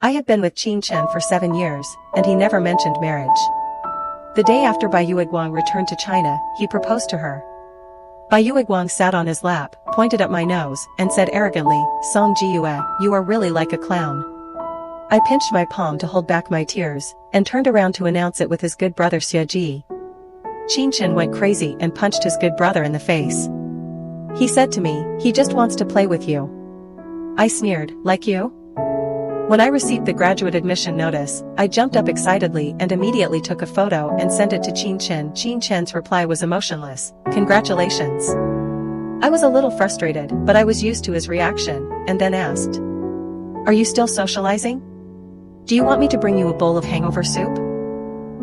I had been with Qin Chen for 7 years, and he never mentioned marriage. The day after Bai Yueguang returned to China, he proposed to her. Bai Yueguang sat on his lap, pointed at my nose, and said arrogantly, "Song Jiyue, you are really like a clown." I pinched my palm to hold back my tears, and turned around to announce it with his good brother Xie Ji. Qin Chen went crazy and punched his good brother in the face. He said to me, "He just wants to play with you." I sneered, "Like you?" When I received the graduate admission notice, I jumped up excitedly and immediately took a photo and sent it to Qin Chen. Qin Chen's reply was emotionless, "Congratulations." I was a little frustrated, but I was used to his reaction, and then asked, "Are you still socializing? Do you want me to bring you a bowl of hangover soup?"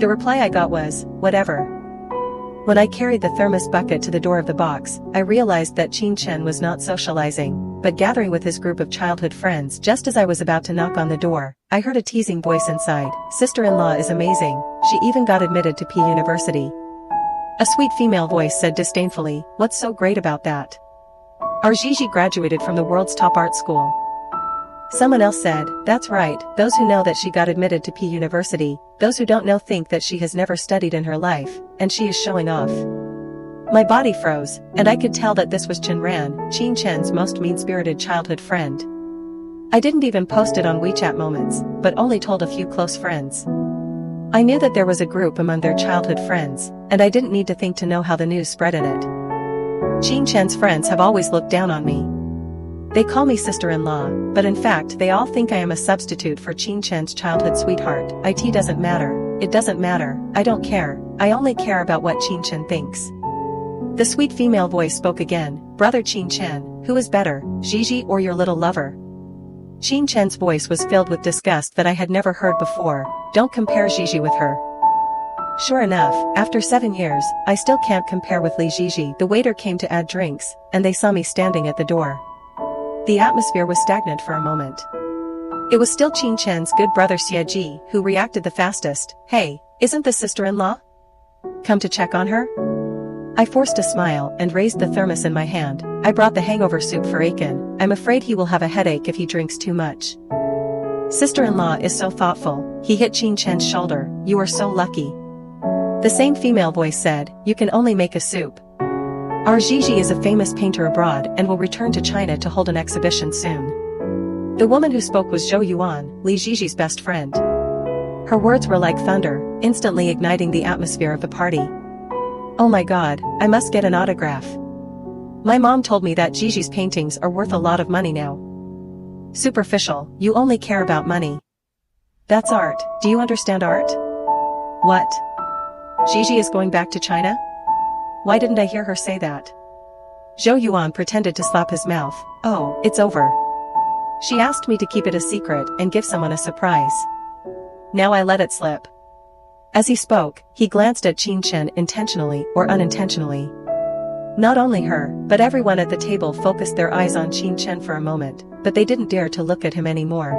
The reply I got was, "Whatever." When I carried the thermos bucket to the door of the box, I realized that Qin Chen was not socializing, but gathering with his group of childhood friends. Just as I was about to knock on the door, I heard a teasing voice inside, "Sister-in-law is amazing, she even got admitted to P University." A sweet female voice said disdainfully, "What's so great about that? Our Gigi graduated from the world's top art school." Someone else said, "That's right, those who know that she got admitted to P University, those who don't know think that she has never studied in her life, and she is showing off." My body froze, and I could tell that this was Chen Ran, Qin Chen's most mean-spirited childhood friend. I didn't even post it on WeChat Moments, but only told a few close friends. I knew that there was a group among their childhood friends, and I didn't need to think to know how the news spread in it. Qin Chen's friends have always looked down on me. They call me sister-in-law, but in fact they all think I am a substitute for Qin Chen's childhood sweetheart. It doesn't matter, it doesn't matter, I don't care, I only care about what Qin Chen thinks. The sweet female voice spoke again, "Brother Qin Chen, who is better, Gigi or your little lover?" Qin Chen's voice was filled with disgust that I had never heard before. "Don't compare Gigi with her." Sure enough, after 7 years, I still can't compare with Li Gigi. The waiter came to add drinks, and they saw me standing at the door. The atmosphere was stagnant for a moment. It was still Qin Chen's good brother Xie Ji who reacted the fastest. "Hey, isn't this sister-in-law? Come to check on her?" I forced a smile and raised the thermos in my hand. "I brought the hangover soup for Aiken. I'm afraid he will have a headache if he drinks too much." "Sister-in-law is so thoughtful," he hit Qin Chen's shoulder, "you are so lucky." The same female voice said, "You can only make a soup. Our Gigi is a famous painter abroad and will return to China to hold an exhibition soon." The woman who spoke was Zhou Yuan, Li Gigi's best friend. Her words were like thunder, instantly igniting the atmosphere of the party. "Oh my god, I must get an autograph. My mom told me that Gigi's paintings are worth a lot of money now." "Superficial, you only care about money. That's art, do you understand art?" "What? Gigi is going back to China? Why didn't I hear her say that?" Zhou Yuan pretended to slap his mouth. "Oh, it's over. She asked me to keep it a secret and give someone a surprise. Now I let it slip." As he spoke, he glanced at Qin Chen intentionally or unintentionally. Not only her, but everyone at the table focused their eyes on Qin Chen for a moment, but they didn't dare to look at him anymore.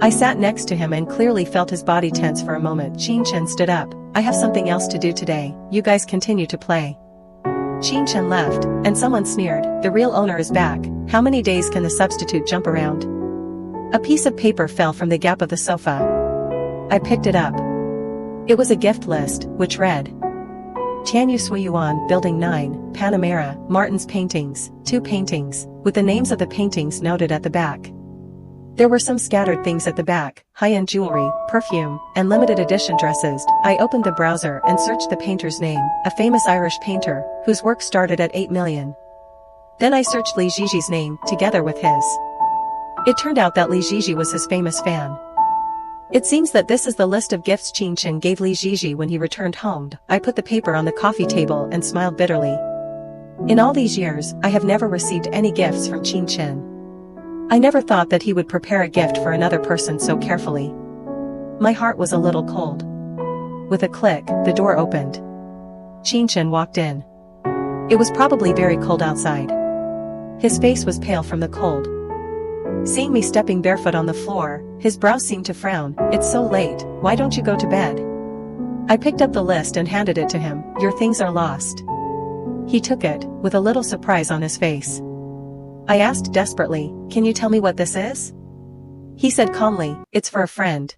I sat next to him and clearly felt his body tense for a moment. Qin Chen stood up. "I have something else to do today, you guys continue to play." Qin Chen left, and someone sneered, "The real owner is back, how many days can the substitute jump around?" A piece of paper fell from the gap of the sofa. I picked it up. It was a gift list, which read, Tianyu Suiyuan, Building 9, Panamera, Martin's Paintings, 2 paintings, with the names of the paintings noted at the back. There were some scattered things at the back, high-end jewelry, perfume, and limited edition dresses. I opened the browser and searched the painter's name, a famous Irish painter, whose work started at 8 million. Then I searched Li Gigi's name, together with his. It turned out that Li Gigi was his famous fan. It seems that this is the list of gifts Qin Chen gave Li Gigi when he returned home. I put the paper on the coffee table and smiled bitterly. In all these years, I have never received any gifts from Qin Chen. I never thought that he would prepare a gift for another person so carefully. My heart was a little cold. With a click, the door opened. Qin Chen walked in. It was probably very cold outside. His face was pale from the cold. Seeing me stepping barefoot on the floor, his brows seemed to frown. "It's so late, why don't you go to bed?" I picked up the list and handed it to him. "Your things are lost." He took it, with a little surprise on his face. I asked desperately, "Can you tell me what this is?" He said calmly, "It's for a friend."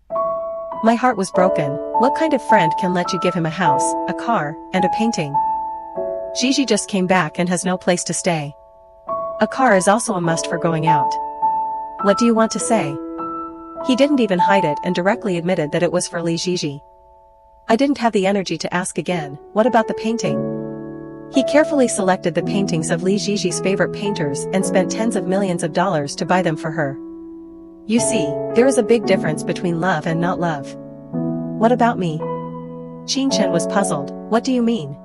My heart was broken. What kind of friend can let you give him a house, a car, and a painting? Gigi just came back and has no place to stay. A car is also a must for going out. What do you want to say? He didn't even hide it and directly admitted that it was for Li Gigi. I didn't have the energy to ask again, what about the painting? He carefully selected the paintings of Li Gigi's favorite painters and spent tens of millions of dollars to buy them for her. You see, there is a big difference between love and not love. What about me? Qin Chen was puzzled. What do you mean?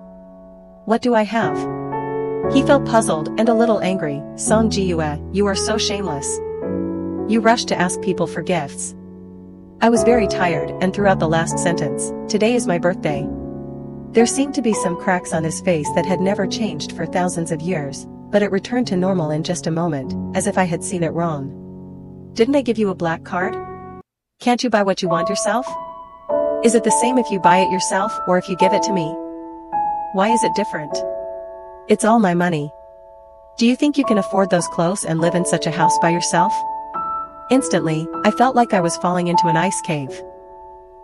What do I have? He felt puzzled and a little angry. Song Jiyue, you are so shameless. You rush to ask people for gifts. I was very tired and threw out the last sentence. Today is my birthday. There seemed to be some cracks on his face that had never changed for thousands of years, but it returned to normal in just a moment, as if I had seen it wrong. Didn't I give you a black card? Can't you buy what you want yourself? Is it the same if you buy it yourself or if you give it to me? Why is it different? It's all my money. Do you think you can afford those clothes and live in such a house by yourself? Instantly, I felt like I was falling into an ice cave.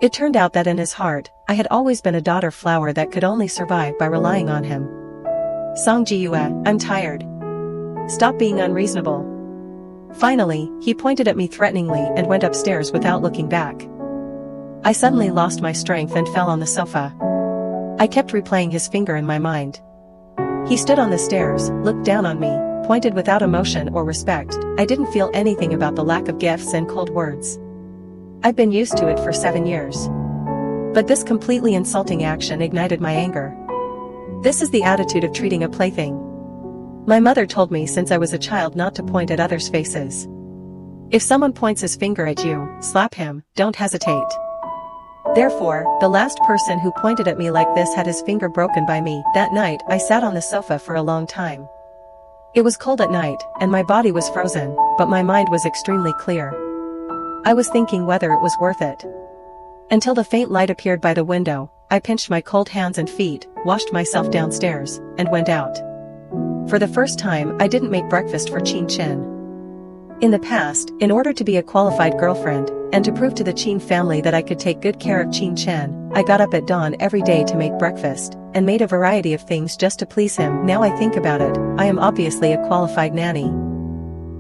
It turned out that in his heart, I had always been a daughter flower that could only survive by relying on him. Song Jiyue, I'm tired. Stop being unreasonable. Finally, he pointed at me threateningly and went upstairs without looking back. I suddenly lost my strength and fell on the sofa. I kept replaying his finger in my mind. He stood on the stairs, looked down on me, pointed without emotion or respect. I didn't feel anything about the lack of gifts and cold words. I've been used to it for 7 years. But this completely insulting action ignited my anger. This is the attitude of treating a plaything. My mother told me since I was a child not to point at others' faces. If someone points his finger at you, slap him, don't hesitate. Therefore, the last person who pointed at me like this had his finger broken by me. That night, I sat on the sofa for a long time. It was cold at night, and my body was frozen, but my mind was extremely clear. I was thinking whether it was worth it. Until the faint light appeared by the window, I pinched my cold hands and feet, washed myself downstairs, and went out. For the first time, I didn't make breakfast for Qin Chen. In the past, in order to be a qualified girlfriend, and to prove to the Qin family that I could take good care of Qin Chen, I got up at dawn every day to make breakfast, and made a variety of things just to please him. Now I think about it, I am obviously a qualified nanny.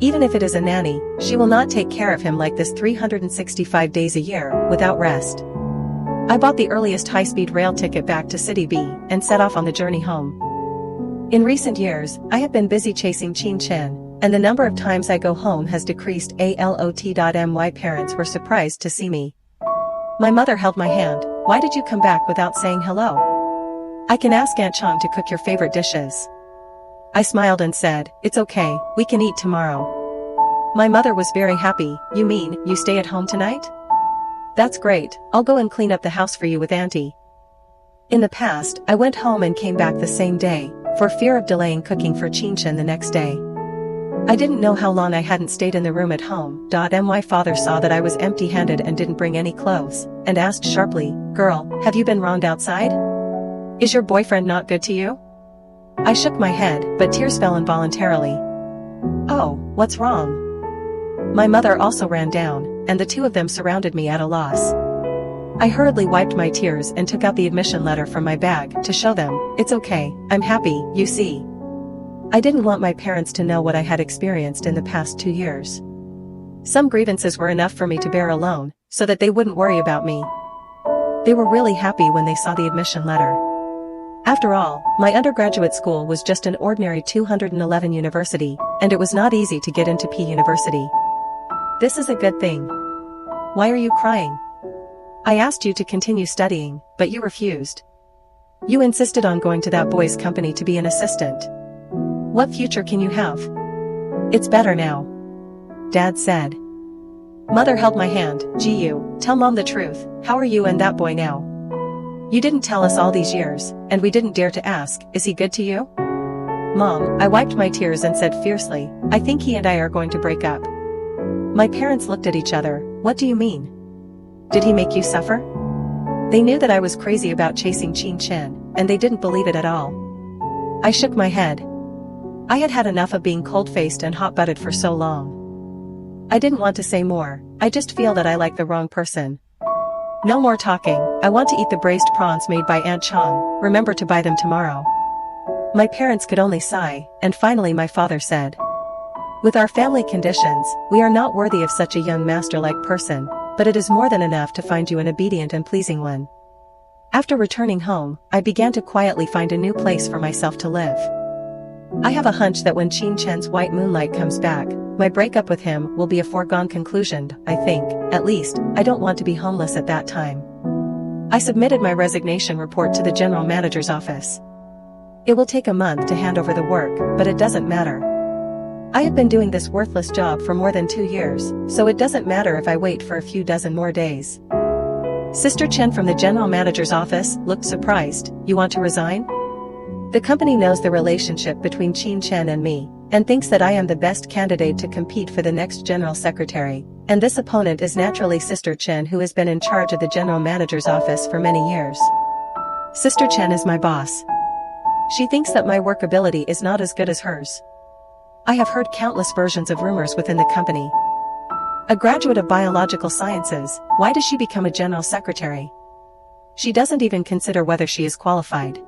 Even if it is a nanny, she will not take care of him like this 365 days a year, without rest. I bought the earliest high-speed rail ticket back to City B, and set off on the journey home. In recent years, I have been busy chasing Qin Chen, and the number of times I go home has decreased a lot. My parents were surprised to see me. My mother held my hand. Why did you come back without saying hello? I can ask Aunt Chong to cook your favorite dishes. I smiled and said, it's okay, we can eat tomorrow. My mother was very happy. You mean, you stay at home tonight? That's great, I'll go and clean up the house for you with Auntie. In the past, I went home and came back the same day, for fear of delaying cooking for Qin Chen the next day. I didn't know how long I hadn't stayed in the room at home. My father saw that I was empty-handed and didn't bring any clothes, and asked sharply, girl, have you been wronged outside? Is your boyfriend not good to you? I shook my head, but tears fell involuntarily. Oh, what's wrong? My mother also ran down, and the two of them surrounded me at a loss. I hurriedly wiped my tears and took out the admission letter from my bag to show them, it's okay, I'm happy, you see. I didn't want my parents to know what I had experienced in the past 2 years. Some grievances were enough for me to bear alone, so that they wouldn't worry about me. They were really happy when they saw the admission letter. After all, my undergraduate school was just an ordinary 211 university, and it was not easy to get into P University. This is a good thing. Why are you crying? I asked you to continue studying, but you refused. You insisted on going to that boy's company to be an assistant. What future can you have? It's better now. Dad said. Mother held my hand. Jiyu, tell Mom the truth, how are you and that boy now? You didn't tell us all these years, and we didn't dare to ask, is he good to you? Mom, I wiped my tears and said fiercely, I think he and I are going to break up. My parents looked at each other. What do you mean? Did he make you suffer? They knew that I was crazy about chasing Qin Chen, and they didn't believe it at all. I shook my head. I had had enough of being cold-faced and hot-butted for so long. I didn't want to say more, I just feel that I like the wrong person. No more talking, I want to eat the braised prawns made by Aunt Chong, remember to buy them tomorrow. My parents could only sigh, and finally my father said, with our family conditions, we are not worthy of such a young master-like person, but it is more than enough to find you an obedient and pleasing one. After returning home, I began to quietly find a new place for myself to live. I have a hunch that when Qin Chen's white moonlight comes back, my breakup with him will be a foregone conclusion, I think. At least, I don't want to be homeless at that time. I submitted my resignation report to the general manager's office. It will take a month to hand over the work, but it doesn't matter. I have been doing this worthless job for more than 2 years, so it doesn't matter if I wait for a few dozen more days. Sister Chen from the general manager's office looked surprised. You want to resign? The company knows the relationship between Qin Chen and me, and thinks that I am the best candidate to compete for the next general secretary, and this opponent is naturally Sister Chen, who has been in charge of the general manager's office for many years. Sister Chen is my boss. She thinks that my work ability is not as good as hers. I have heard countless versions of rumors within the company. A graduate of biological sciences, why does she become a general secretary? She doesn't even consider whether she is qualified.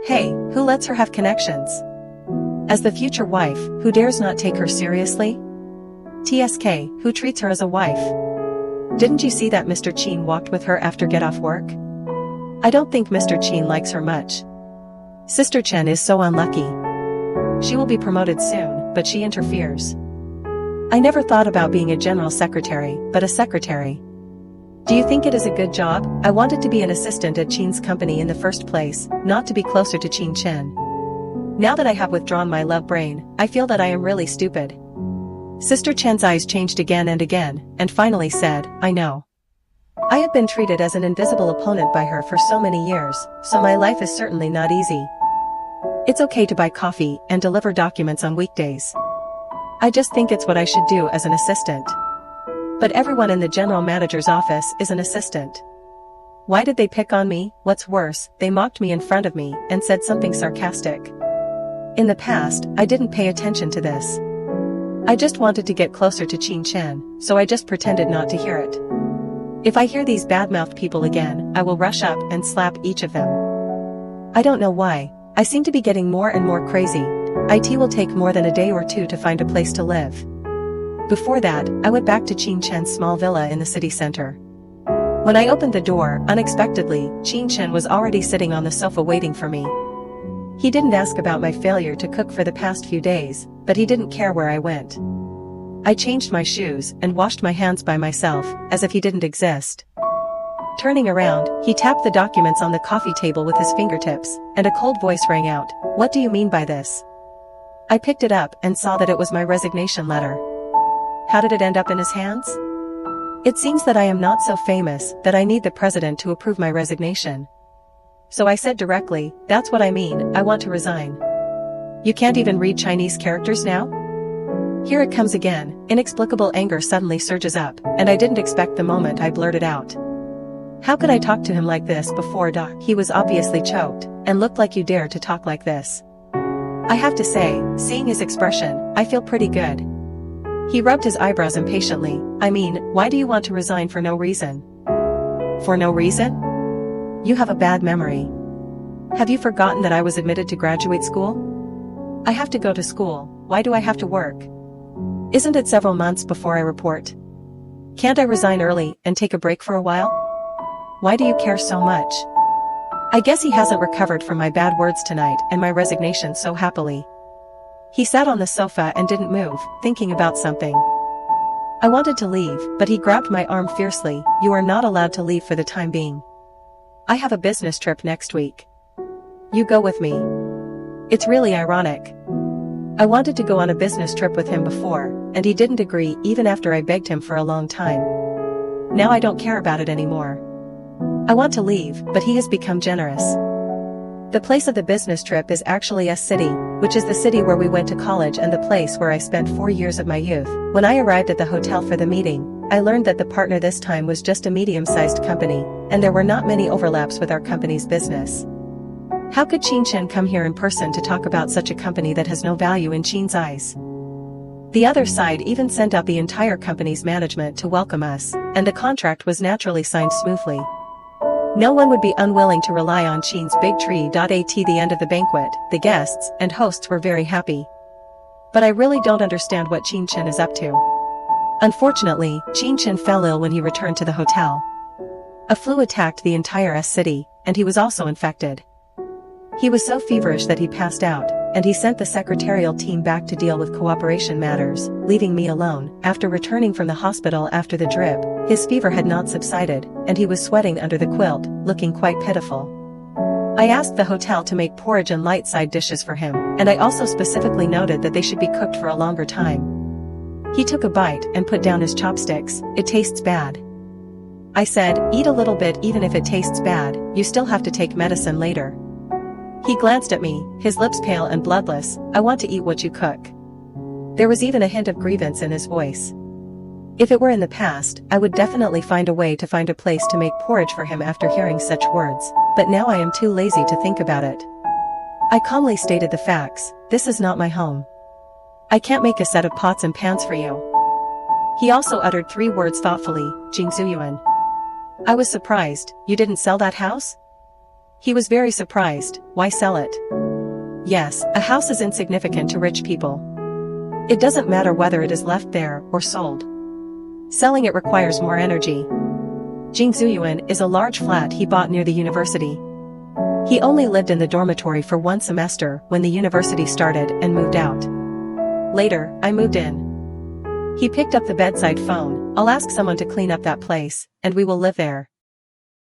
Hey, who lets her have connections? As the future wife, who dares not take her seriously? TSK, who treats her as a wife? Didn't you see that Mr. Qin walked with her after get off work? I don't think Mr. Qin likes her much. Sister Chen is so unlucky. She will be promoted soon, but she interferes. I never thought about being a general secretary, but a secretary. Do you think it is a good job? I wanted to be an assistant at Qin's company in the first place, not to be closer to Qin Chen. Now that I have withdrawn my love brain, I feel that I am really stupid. Sister Chen's eyes changed again, and finally said, I know. I have been treated as an invisible opponent by her for so many years, so my life is certainly not easy. It's okay to buy coffee and deliver documents on weekdays. I just think it's what I should do as an assistant. But everyone in the general manager's office is an assistant. Why did they pick on me? What's worse, they mocked me in front of me and said something sarcastic. In the past, I didn't pay attention to this. I just wanted to get closer to Qin Chen, so I just pretended not to hear it. If I hear these bad-mouthed people again, I will rush up and slap each of them. I don't know why. I seem to be getting more and more crazy. IT will take more than a day or two to find a place to live. Before that, I went back to Qin Chen's small villa in the city center. When I opened the door, unexpectedly, Qin Chen was already sitting on the sofa waiting for me. He didn't ask about my failure to cook for the past few days, but he didn't care where I went. I changed my shoes and washed my hands by myself, as if he didn't exist. Turning around, he tapped the documents on the coffee table with his fingertips, and a cold voice rang out, "What do you mean by this?" I picked it up and saw that it was my resignation letter. How did it end up in his hands? It seems that I am not so famous that I need the president to approve my resignation. So I said directly, "That's what I mean, I want to resign." You can't even read Chinese characters now? Here it comes again. Inexplicable anger suddenly surges up, and I didn't expect the moment I blurted out. How could I talk to him like this before Doc? He was obviously choked, and looked like you dare to talk like this. I have to say, seeing his expression, I feel pretty good. He rubbed his eyebrows impatiently. I mean, why do you want to resign for no reason? For no reason? You have a bad memory. Have you forgotten that I was admitted to graduate school? I have to go to school. Why do I have to work? Isn't it several months before I report? Can't I resign early and take a break for a while? Why do you care so much? I guess he hasn't recovered from my bad words tonight and my resignation so happily. He sat on the sofa and didn't move, thinking about something. I wanted to leave, but he grabbed my arm fiercely. You are not allowed to leave for the time being. I have a business trip next week. You go with me. It's really ironic. I wanted to go on a business trip with him before, and he didn't agree even after I begged him for a long time. Now I don't care about it anymore. I want to leave, but he has become generous. The place of the business trip is actually S City, which is the city where we went to college and the place where I spent 4 years of my youth. When I arrived at the hotel for the meeting, I learned that the partner this time was just a medium-sized company, and there were not many overlaps with our company's business. How could Qin Chen come here in person to talk about such a company that has no value in Qin's eyes? The other side even sent out the entire company's management to welcome us, and the contract was naturally signed smoothly. No one would be unwilling to rely on Qin's big tree. At the end of the banquet, the guests and hosts were very happy. But I really don't understand what Qin Chen is up to. Unfortunately, Qin Chen fell ill when he returned to the hotel. A flu attacked the entire city, and he was also infected. He was so feverish that he passed out, and he sent the secretarial team back to deal with cooperation matters, leaving me alone. After returning from the hospital after the drip, his fever had not subsided, and he was sweating under the quilt, looking quite pitiful. I asked the hotel to make porridge and light side dishes for him, and I also specifically noted that they should be cooked for a longer time. He took a bite and put down his chopsticks. "It tastes bad." I said, "Eat a little bit even if it tastes bad, you still have to take medicine later." He glanced at me, his lips pale and bloodless. "I want to eat what you cook." There was even a hint of grievance in his voice. If it were in the past, I would definitely find a way to find a place to make porridge for him after hearing such words, but now I am too lazy to think about it. I calmly stated the facts. "This is not my home. I can't make a set of pots and pans for you." He also uttered 3 words thoughtfully, "Jingzuyuan." I was surprised. "You didn't sell that house?" He was very surprised. "Why sell it?" "Yes, a house is insignificant to rich people. It doesn't matter whether it is left there or sold. Selling it requires more energy." Jingzuyuan is a large flat he bought near the university. He only lived in the dormitory for 1 semester when the university started and moved out. Later, I moved in. He picked up the bedside phone. "I'll ask someone to clean up that place, and we will live there."